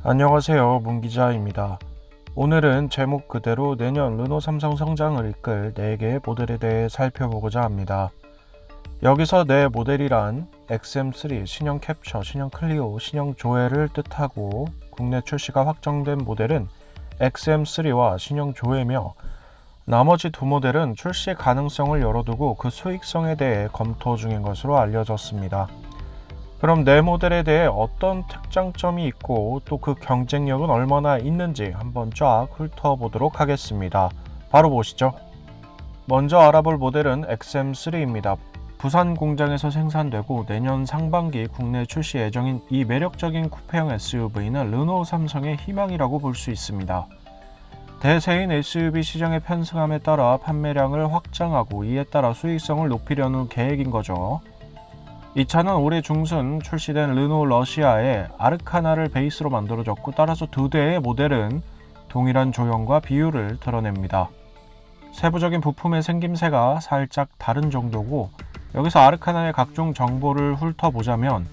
안녕하세요, 문기자입니다. 오늘은 제목 그대로 내년 르노 삼성 성장을 이끌 4개의 모델에 대해 살펴보고자 합니다. 여기서 네 모델이란 XM3, 신형 캡처, 신형 클리오, 신형 조에를 뜻하고 국내 출시가 확정된 모델은 XM3와 신형 조에며 나머지 두 모델은 출시 가능성을 열어두고 그 수익성에 대해 검토 중인 것으로 알려졌습니다. 그럼 네 모델에 대해 어떤 특장점이 있고 또 그 경쟁력은 얼마나 있는지 한번 쫙 훑어보도록 하겠습니다. 바로 보시죠. 먼저 알아볼 모델은 XM3입니다. 부산 공장에서 생산되고 내년 상반기 국내 출시 예정인 이 매력적인 쿠페형 SUV는 르노 삼성의 희망이라고 볼 수 있습니다. 대세인 SUV 시장의 편승함에 따라 판매량을 확장하고 이에 따라 수익성을 높이려는 계획인 거죠. 이 차는 올해 중순 출시된 르노 러시아의 아르카나를 베이스로 만들어졌고 따라서 두 대의 모델은 동일한 조형과 비율을 드러냅니다. 세부적인 부품의 생김새가 살짝 다른 정도고 여기서 아르카나의 각종 정보를 훑어보자면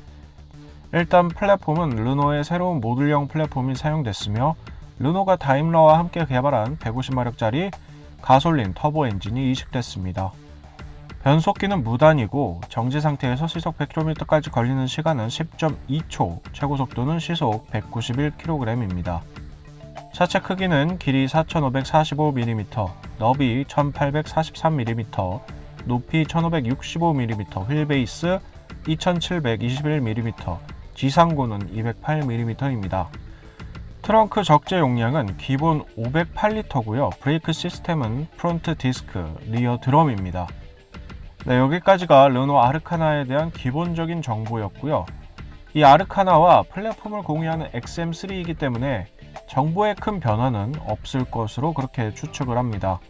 일단 플랫폼은 르노의 새로운 모듈형 플랫폼이 사용됐으며 르노가 다임러와 함께 개발한 150마력짜리 가솔린 터보 엔진이 이식됐습니다. 변속기는 무단이고 정지 상태에서 시속 100km까지 걸리는 시간은 10.2초, 최고 속도는 시속 191kg입니다. 차체 크기는 길이 4545mm, 너비 1843mm, 높이 1565mm, 휠베이스 2721mm, 지상고는 208mm입니다. 트렁크 적재 용량은 기본 508L고요. 브레이크 시스템은 프론트 디스크, 리어 드럼입니다. 네, 여기까지가 르노 아르카나에 대한 기본적인 정보였고요. 이 아르카나와 플랫폼을 공유하는 XM3이기 때문에 정보의 큰 변화는 없을 것으로 그렇게 추측을 합니다.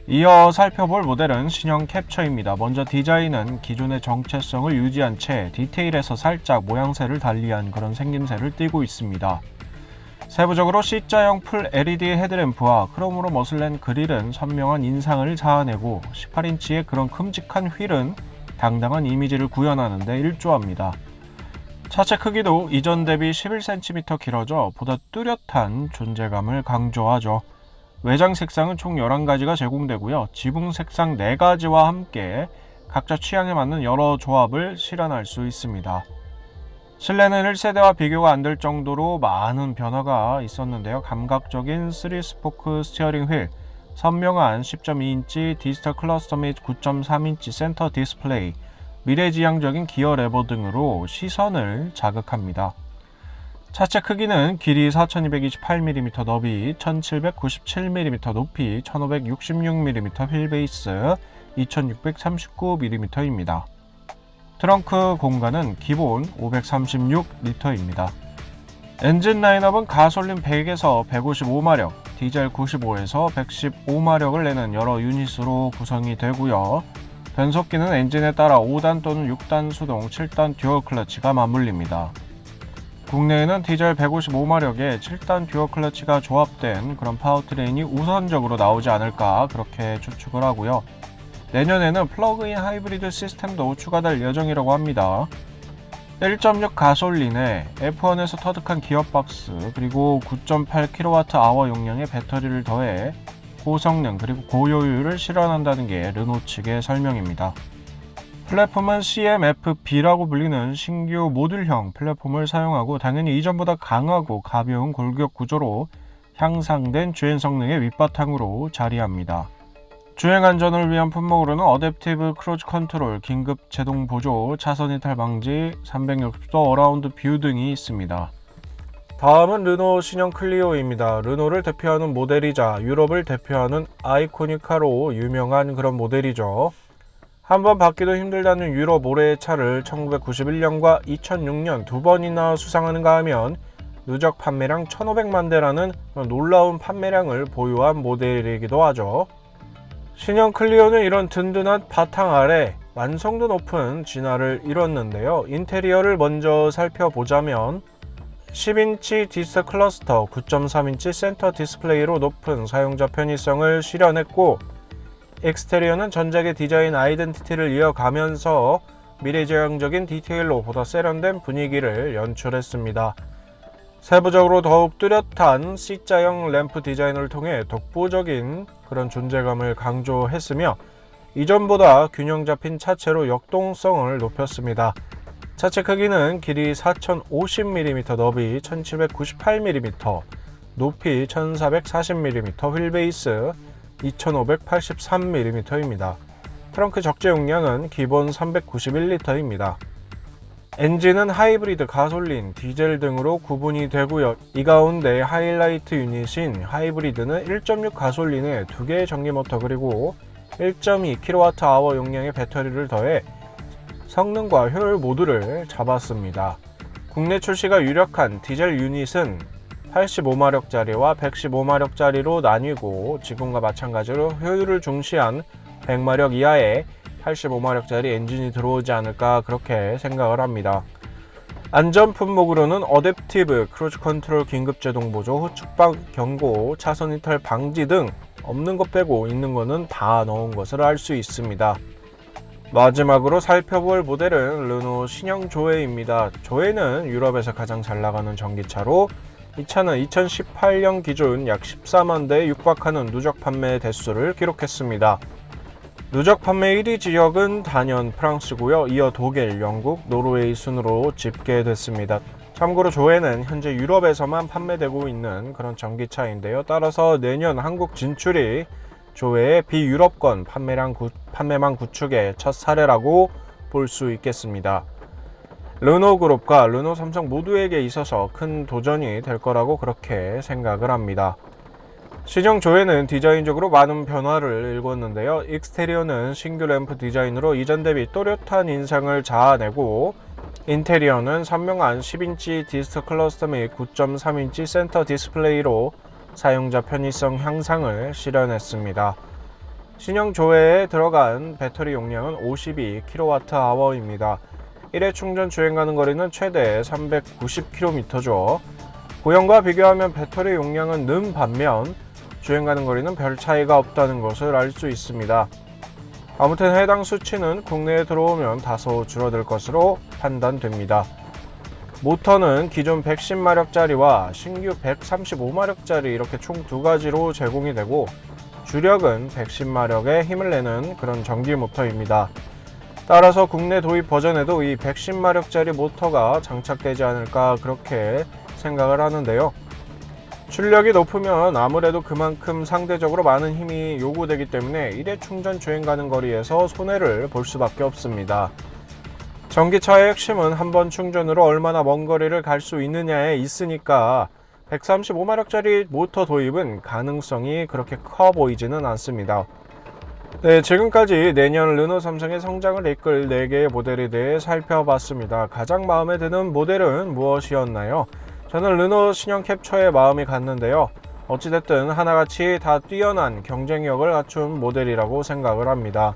이어 살펴볼 모델은 신형 캡처입니다. 먼저 디자인은 기존의 정체성을 유지한 채 디테일에서 살짝 모양새를 달리한 그런 생김새를 띠고 있습니다. 세부적으로 C자형 풀 LED 헤드램프와 크롬으로 머슬낸 그릴은 선명한 인상을 자아내고 18인치의 그런 큼직한 휠은 당당한 이미지를 구현하는 데 일조합니다. 차체 크기도 이전 대비 11cm 길어져 보다 뚜렷한 존재감을 강조하죠. 외장 색상은 총 11가지가 제공되고요. 지붕 색상 4가지와 함께 각자 취향에 맞는 여러 조합을 실현할 수 있습니다. 실내는 1세대와 비교가 안 될 정도로 많은 변화가 있었는데요. 감각적인 3스포크 스티어링 휠, 선명한 10.2인치 디지털 클러스터 및 9.3인치 센터 디스플레이, 미래지향적인 기어 레버 등으로 시선을 자극합니다. 차체 크기는 길이 4228mm, 너비 1797mm, 높이 1566mm, 휠베이스 2639mm입니다. 트렁크 공간은 기본 536L입니다. 엔진 라인업은 가솔린 100에서 155마력, 디젤 95에서 115마력을 내는 여러 유닛으로 구성이 되고요. 변속기는 엔진에 따라 5단 또는 6단 수동, 7단 듀얼 클러치가 맞물립니다. 국내에는 디젤 155마력에 7단 듀얼 클러치가 조합된 그런 파워트레인이 우선적으로 나오지 않을까 그렇게 추측을 하고요. 내년에는 플러그인 하이브리드 시스템도 추가될 예정이라고 합니다. 1.6 가솔린에 F1에서 터득한 기어박스 그리고 9.8kWh 용량의 배터리를 더해 고성능 그리고 고효율을 실현한다는 게 르노 측의 설명입니다. 플랫폼은 CMF-B라고 불리는 신규 모듈형 플랫폼을 사용하고 당연히 이전보다 강하고 가벼운 골격 구조로 향상된 주행 성능의 밑바탕으로 자리합니다. 주행 안전을 위한 품목으로는 어댑티브 크루즈 컨트롤, 긴급 제동 보조, 차선 이탈 방지, 360도 어라운드 뷰 등이 있습니다. 다음은 르노 신형 클리오입니다. 르노를 대표하는 모델이자 유럽을 대표하는 아이코닉카로 유명한 그런 모델이죠. 한번 받기도 힘들다는 유럽 올해의 차를 1991년과 2006년 두 번이나 수상하는가 하면 누적 판매량 1500만 대라는 놀라운 판매량을 보유한 모델이기도 하죠. 신형 클리오는 이런 든든한 바탕 아래 완성도 높은 진화를 이뤘는데요. 인테리어를 먼저 살펴보자면 10인치 디지털 클러스터, 9.3인치 센터 디스플레이로 높은 사용자 편의성을 실현했고 엑스테리어는 전작의 디자인 아이덴티티를 이어가면서 미래지향적인 디테일로 보다 세련된 분위기를 연출했습니다. 세부적으로 더욱 뚜렷한 C자형 램프 디자인을 통해 독보적인 그런 존재감을 강조했으며 이전보다 균형 잡힌 차체로 역동성을 높였습니다. 차체 크기는 길이 4050mm, 너비 1798mm, 높이 1440mm, 휠베이스 2583mm입니다. 트렁크 적재 용량은 기본 391L입니다. 엔진은 하이브리드, 가솔린, 디젤 등으로 구분이 되고요. 이 가운데 하이라이트 유닛인 하이브리드는 1.6 가솔린에 2개의 전기 모터 그리고 1.2kWh 용량의 배터리를 더해 성능과 효율 모두를 잡았습니다. 국내 출시가 유력한 디젤 유닛은 85마력짜리와 115마력짜리로 나뉘고 지금과 마찬가지로 효율을 중시한 100마력 이하의 85마력짜리 엔진이 들어오지 않을까 그렇게 생각을 합니다. 안전 품목으로는 어댑티브 크루즈 컨트롤 긴급 제동 보조, 후측방 경고, 차선 이탈 방지 등 없는 것 빼고 있는 거는 다 넣은 것을 알 수 있습니다. 마지막으로 살펴볼 모델은 르노 신형 조에입니다. 조에는 유럽에서 가장 잘 나가는 전기차로 이 차는 2018년 기준 약 14만 대에 육박하는 누적 판매 대수를 기록했습니다. 누적 판매 1위 지역은 단연 프랑스고요. 이어 독일, 영국, 노르웨이 순으로 집계됐습니다. 참고로 조에는 현재 유럽에서만 판매되고 있는 그런 전기차인데요. 따라서 내년 한국 진출이 조에의 비유럽권 판매망 구축의 첫 사례라고 볼 수 있겠습니다. 르노그룹과 르노 삼성 모두에게 있어서 큰 도전이 될 거라고 그렇게 생각을 합니다. 신형 조에는 디자인적으로 많은 변화를 일궜는데요. 익스테리어는 신규 램프 디자인으로 이전 대비 또렷한 인상을 자아내고 인테리어는 선명한 10인치 디스트 클러스터 및 9.3인치 센터 디스플레이로 사용자 편의성 향상을 실현했습니다. 신형 조에에 들어간 배터리 용량은 52kWh입니다. 1회 충전 주행 가는 거리는 최대 390km죠. 고형과 비교하면 배터리 용량은 는 반면 주행 가는 거리는 별 차이가 없다는 것을 알 수 있습니다. 아무튼 해당 수치는 국내에 들어오면 다소 줄어들 것으로 판단됩니다. 모터는 기존 110마력짜리와 신규 135마력짜리 이렇게 총 두 가지로 제공이 되고 주력은 110마력의 힘을 내는 그런 전기 모터입니다. 따라서 국내 도입 버전에도 이 110마력짜리 모터가 장착되지 않을까 그렇게 생각을 하는데요. 출력이 높으면 아무래도 그만큼 상대적으로 많은 힘이 요구되기 때문에 1회 충전 주행 가는 거리에서 손해를 볼 수밖에 없습니다. 전기차의 핵심은 한번 충전으로 얼마나 먼 거리를 갈 수 있느냐에 있으니까 135마력짜리 모터 도입은 가능성이 그렇게 커 보이지는 않습니다. 네, 지금까지 내년 르노 삼성의 성장을 이끌 4개의 모델에 대해 살펴봤습니다. 가장 마음에 드는 모델은 무엇이었나요? 저는 르노 신형 캡처에 마음이 갔는데요. 어찌됐든 하나같이 다 뛰어난 경쟁력을 갖춘 모델이라고 생각을 합니다.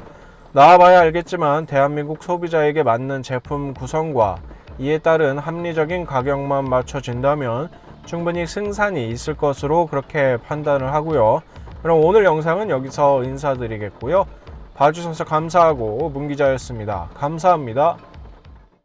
나와봐야 알겠지만 대한민국 소비자에게 맞는 제품 구성과 이에 따른 합리적인 가격만 맞춰진다면 충분히 승산이 있을 것으로 그렇게 판단을 하고요. 그럼 오늘 영상은 여기서 인사드리겠고요. 봐주셔서 감사하고 문기자였습니다. 감사합니다.